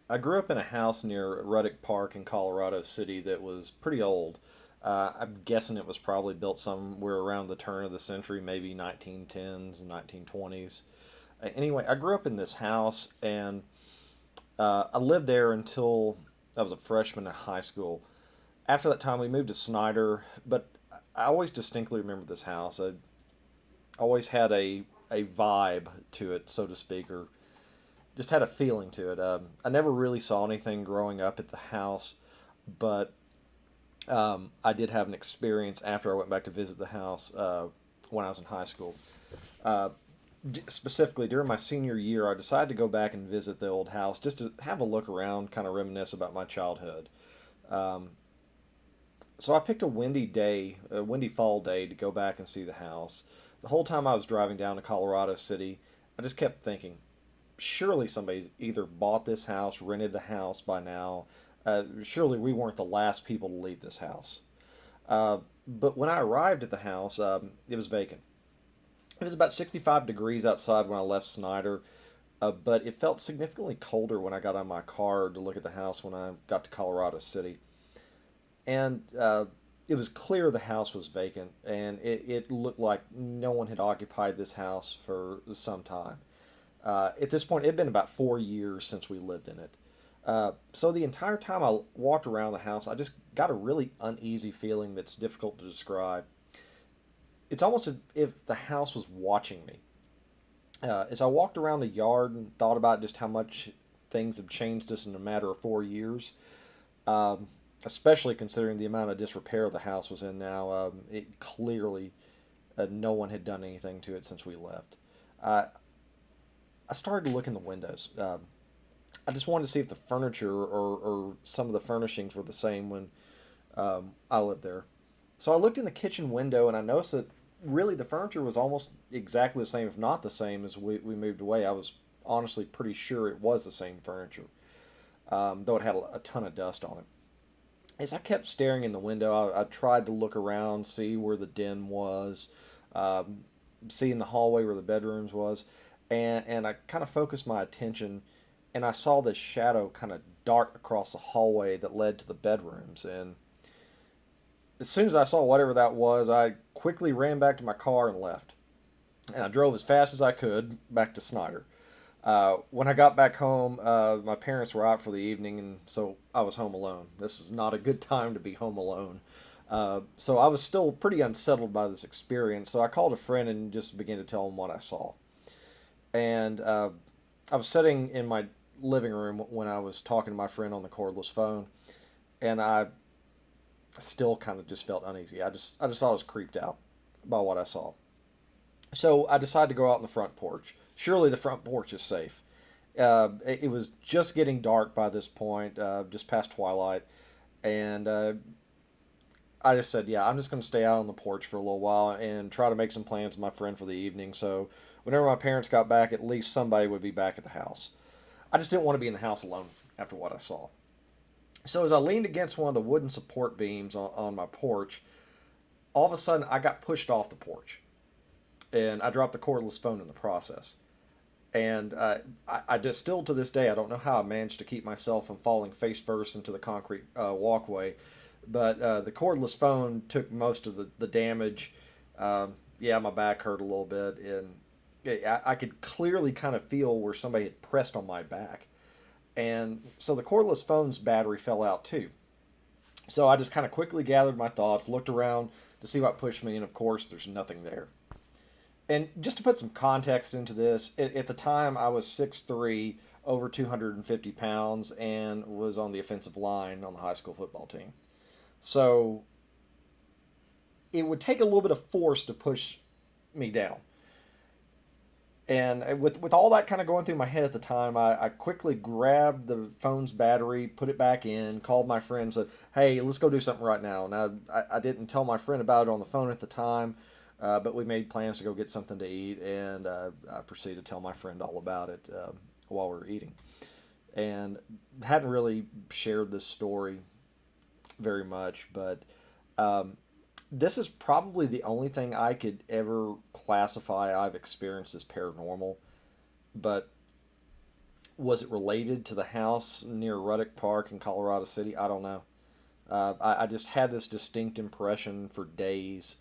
I grew up in a house near Ruddock Park in Colorado City that was pretty old. I'm guessing it was probably built somewhere around the turn of the century, maybe 1910s and 1920s. Anyway, I grew up in this house, and I lived there until I was a freshman in high school. After that time, we moved to Snyder, but I always distinctly remember this house. I always had a vibe to it, so to speak, or just had a feeling to it. I never really saw anything growing up at the house, but I did have an experience after I went back to visit the house when I was in high school. Uh, Specifically, during my senior year, I decided to go back and visit the old house just to have a look around, kind of reminisce about my childhood. Um, so I picked a windy day, a windy fall day, to go back and see the house. The whole time I was driving down to Colorado City, I just kept thinking, surely somebody's either bought this house, rented the house by now. Surely we weren't the last people to leave this house. But when I arrived at the house, it was vacant. It was about 65 degrees outside when I left Snyder, but it felt significantly colder when I got on my car to look at the house when I got to Colorado City. And it was clear the house was vacant, and it looked like no one had occupied this house for some time. At this point, it had been about 4 years since we lived in it. So the entire time I walked around the house, I just got a really uneasy feeling that's difficult to describe. It's almost as if the house was watching me. As I walked around the yard and thought about just how much things have changed just in a matter of 4 years, um, especially considering the amount of disrepair the house was in now, it clearly no one had done anything to it since we left. Uh, I started to look in the windows. I just wanted to see if the furniture or some of the furnishings were the same when I lived there. So I looked in the kitchen window and I noticed that really the furniture was almost exactly the same, if not the same, as we moved away. I was honestly pretty sure it was the same furniture, though it had a ton of dust on it. As I kept staring in the window, I tried to look around, see where the den was, um, see in the hallway where the bedrooms was, and I kind of focused my attention, and I saw this shadow kind of dart across the hallway that led to the bedrooms. And as soon as I saw whatever that was, I quickly ran back to my car and left. And I drove as fast as I could back to Snyder. When I got back home, my parents were out for the evening, and so I was home alone. This was not a good time to be home alone. So I was still pretty unsettled by this experience. So I called a friend and just began to tell him what I saw. And I was sitting in my living room when I was talking to my friend on the cordless phone, and I still kind of just felt uneasy. I just thought I was creeped out by what I saw. So I decided to go out on the front porch. Surely the front porch is safe. It was just getting dark by this point, just past twilight, and I just said, yeah, I'm just going to stay out on the porch for a little while and try to make some plans with my friend for the evening. So whenever my parents got back, at least somebody would be back at the house. I just didn't want to be in the house alone after what I saw. So as I leaned against one of the wooden support beams on my porch, all of a sudden I got pushed off the porch, and I dropped the cordless phone in the process. And I just still to this day I don't know how I managed to keep myself from falling face first into the concrete walkway, but the cordless phone took most of the damage. Yeah, my back hurt a little bit, and I could clearly kind of feel where somebody had pressed on my back. And so the cordless phone's battery fell out too. So I just kind of quickly gathered my thoughts, looked around to see what pushed me, and of course, there's nothing there. And just to put some context into this, at the time I was 6'3", over 250 pounds, and was on the offensive line on the high school football team. So it would take a little bit of force to push me down. And with all that kind of going through my head at the time, I quickly grabbed the phone's battery, put it back in, called my friend, said, "Hey, let's go do something right now." And I didn't tell my friend about it on the phone at the time, but we made plans to go get something to eat, and I proceeded to tell my friend all about it while we were eating. And hadn't really shared this story very much, but um, this is probably the only thing I could ever classify I've experienced as paranormal. But Was it related to the house near Ruddock Park in Colorado City? I don't know. I just had this distinct impression for days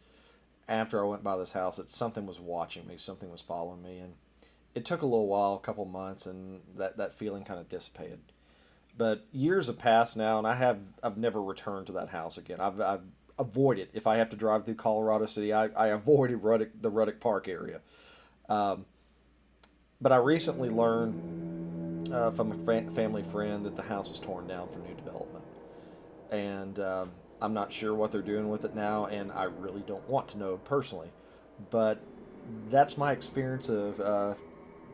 after I went by this house that something was watching me, something was following me, and it took a little while, a couple months, and that feeling kind of dissipated. But years have passed now, and I've never returned to that house again. I've avoided, if I have to drive through Colorado City, I avoided the Ruddock Park area. Um, but I recently learned from a family friend that the house was torn down for new development, and I'm not sure what they're doing with it now, and I really don't want to know personally. But that's my experience of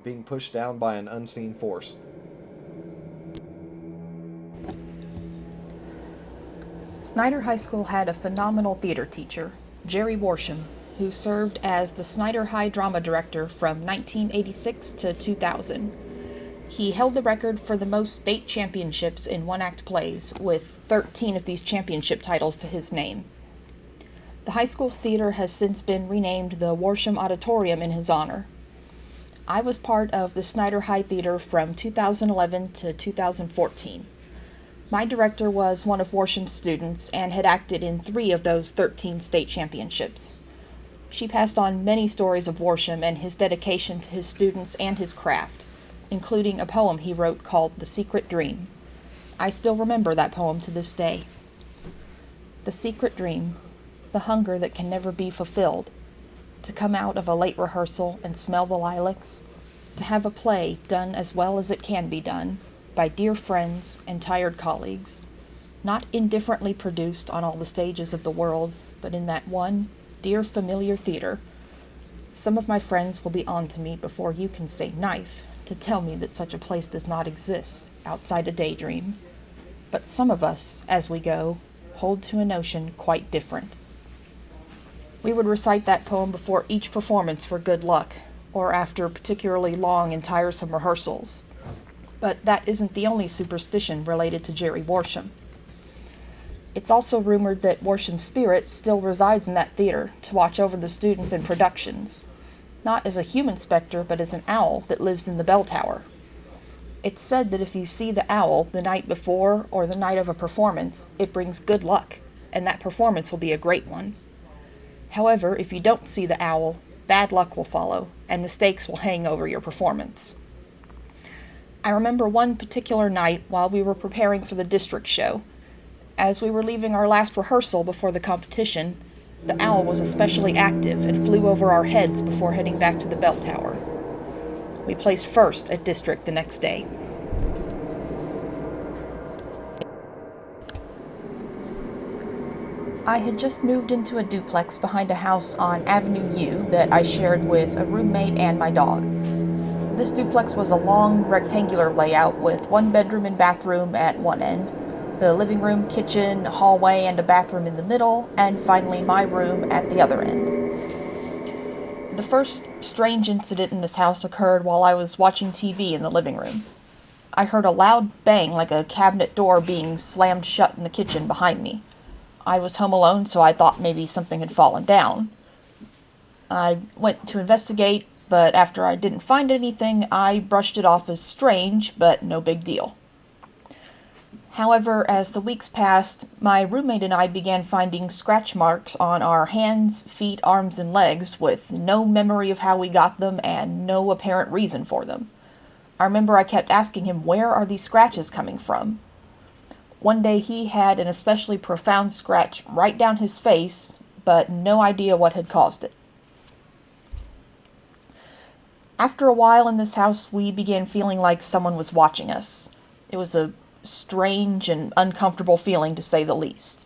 being pushed down by an unseen force. Snyder High School had a phenomenal theater teacher, Jerry Worsham, who served as the Snyder High drama director from 1986 to 2000. He held the record for the most state championships in one-act plays, with 13 of these championship titles to his name. The high school's theater has since been renamed the Worsham Auditorium in his honor. I was part of the Snyder High Theater from 2011 to 2014. My director was one of Worsham's students and had acted in 3 of those 13 state championships. She passed on many stories of Worsham and his dedication to his students and his craft, including a poem he wrote called The Secret Dream. I still remember that poem to this day. The secret dream, the hunger that can never be fulfilled, to come out of a late rehearsal and smell the lilacs, to have a play done as well as it can be done, by dear friends and tired colleagues, not indifferently produced on all the stages of the world, but in that one dear familiar theater. Some of my friends will be on to me before you can say knife to tell me that such a place does not exist outside a daydream. But some of us, as we go, hold to a notion quite different. We would recite that poem before each performance for good luck, or after particularly long and tiresome rehearsals. But that isn't the only superstition related to Jerry Worsham. It's also rumored that Worsham's spirit still resides in that theater to watch over the students in productions, not as a human specter, but as an owl that lives in the bell tower. It's said that if you see the owl the night before or the night of a performance, it brings good luck, and that performance will be a great one. However, if you don't see the owl, bad luck will follow, and mistakes will hang over your performance. I remember one particular night while we were preparing for the district show. As we were leaving our last rehearsal before the competition, the owl was especially active and flew over our heads before heading back to the bell tower. We placed first at district the next day. I had just moved into a duplex behind a house on Avenue U that I shared with a roommate and my dog. This duplex was a long, rectangular layout with one bedroom and bathroom at one end, the living room, kitchen, hallway, and a bathroom in the middle, and finally my room at the other end. The first strange incident in this house occurred while I was watching TV in the living room. I heard a loud bang like a cabinet door being slammed shut in the kitchen behind me. I was home alone, so I thought maybe something had fallen down. I went to investigate, but after I didn't find anything, I brushed it off as strange, but no big deal. However, as the weeks passed, my roommate and I began finding scratch marks on our hands, feet, arms, and legs with no memory of how we got them and no apparent reason for them. I remember I kept asking him, where are these scratches coming from? One day he had an especially profound scratch right down his face, but no idea what had caused it. After a while in this house, we began feeling like someone was watching us. It was a strange and uncomfortable feeling, to say the least.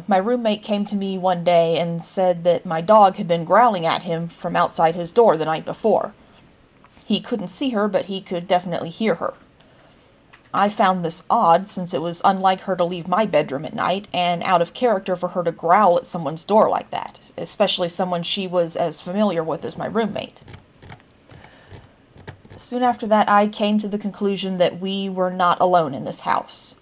My roommate came to me one day and said that my dog had been growling at him from outside his door the night before. He couldn't see her, but he could definitely hear her. I found this odd, since it was unlike her to leave my bedroom at night, and out of character for her to growl at someone's door like that, especially someone she was as familiar with as my roommate. Soon after that, I came to the conclusion that we were not alone in this house.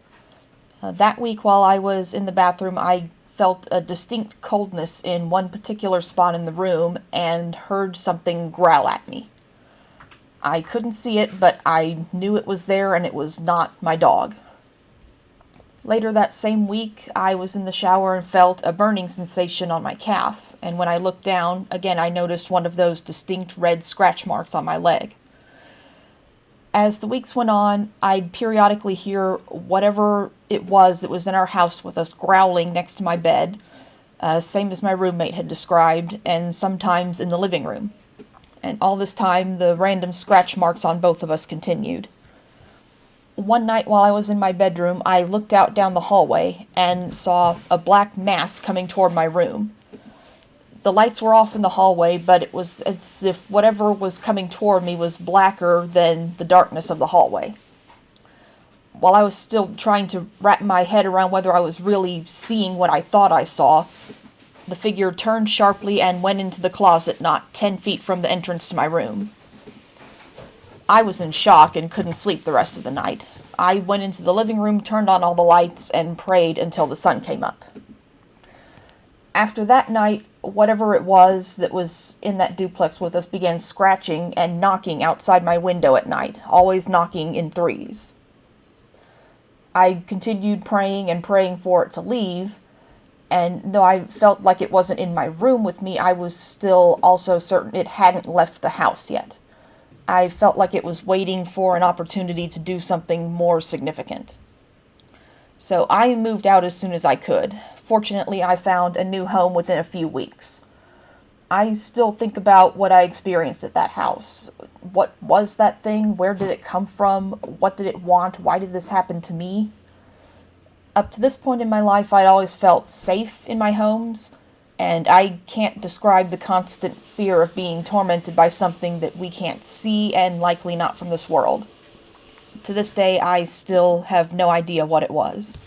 That week, while I was in the bathroom, I felt a distinct coldness in one particular spot in the room and heard something growl at me. I couldn't see it, but I knew it was there, and it was not my dog. Later that same week, I was in the shower and felt a burning sensation on my calf, and when I looked down, again I noticed one of those distinct red scratch marks on my leg. As the weeks went on, I'd periodically hear whatever it was that was in our house with us growling next to my bed, same as my roommate had described, and sometimes in the living room. And all this time, the random scratch marks on both of us continued. One night while I was in my bedroom, I looked out down the hallway and saw a black mass coming toward my room. The lights were off in the hallway, but it was as if whatever was coming toward me was blacker than the darkness of the hallway. While I was still trying to wrap my head around whether I was really seeing what I thought I saw, the figure turned sharply and went into the closet not 10 feet from the entrance to my room. I was in shock and couldn't sleep the rest of the night. I went into the living room, turned on all the lights, and prayed until the sun came up. After that night, whatever it was that was in that duplex with us began scratching and knocking outside my window at night, always knocking in threes. I continued praying and praying for it to leave, and though I felt like it wasn't in my room with me, I was still also certain it hadn't left the house yet. I felt like it was waiting for an opportunity to do something more significant. So I moved out as soon as I could. Fortunately, I found a new home within a few weeks. I still think about what I experienced at that house. What was that thing? Where did it come from? What did it want? Why did this happen to me? Up to this point in my life, I'd always felt safe in my homes, and I can't describe the constant fear of being tormented by something that we can't see and likely not from this world. To this day, I still have no idea what it was.